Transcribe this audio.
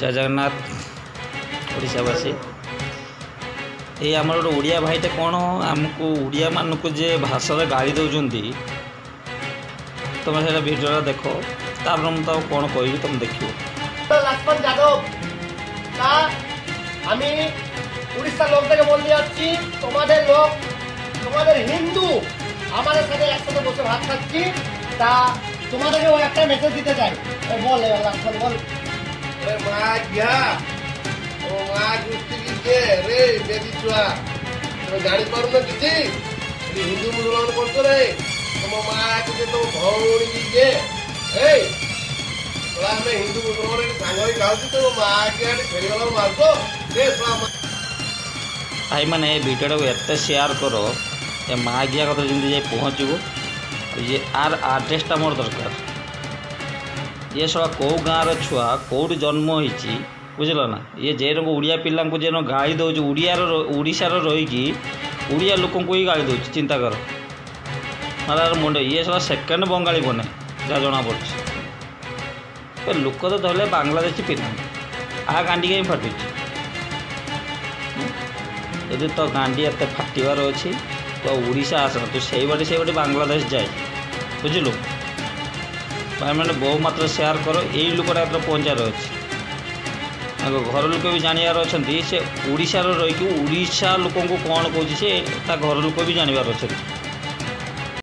जय जगन्नाथ ओडावासी ये आम गोटे ओडिया भाईटे कौन आमको ओडिया मानक जे भाषा गाड़ी दौरान तुम से भिडियो देख तापर मुझे कौन कह तुम देख लक्ष्मण यादव আমি উড়িষ্যা লোকদেরকে বলতে যাচ্ছি তোমাদের লোক তোমাদের হিন্দু আমাদের সাথে একসাথে বসে ভাত খাচ্ছি তা তোমাদেরকে ওই একটা মেসেজ দিতে চাই বল লক্ষ্মণ বল রে মা গিয়া ও মা গুস্তি কি রে বেবি ছুয়া তুমি গাড়ি পারু না কিছু হিন্দু মুসলমান করছো রে তোমার মা কে তো ভৌড়ি যে এই তোরা আমি হিন্দু মুসলমান সাঙ্গ হয়ে খাওছি তো মা কে ফেরি গেল মারছো রে भाई मैंने भिडियो को एत सेयार करो ये मागिया कथा जमी जाए पहुँचू ये आर आड्रेसटा मोर दरकार ये सब कौ गाँव छुआ कौट जन्म होती बुझल ना ये जेन ओडिया पिला जेन गाड़ी दौर ओडिशार रहीकि ओडिया लोक ही गाड़ी दौर चिंता कर मार मुंड ये सब सेकेंड बंगाली बने जहाँ जना पड़े लोक तो धरले बांग्लादेशी पिला आ गांडी कहीं फाटुची यदि तो गांडी एत फाटबार अच्छी तो ओडिशा आस तू से बाटे बांग्लादेश जाए बुझलु भाई मैंने बहु मात्रा सेयार कर यही लोकटा पहुँचार अच्छे घर लोक भी जानवर अच्छा से ओडिशार रहीकि ओडिशा लोक कौन कौन से घर लोक भी जानवर अच्छा।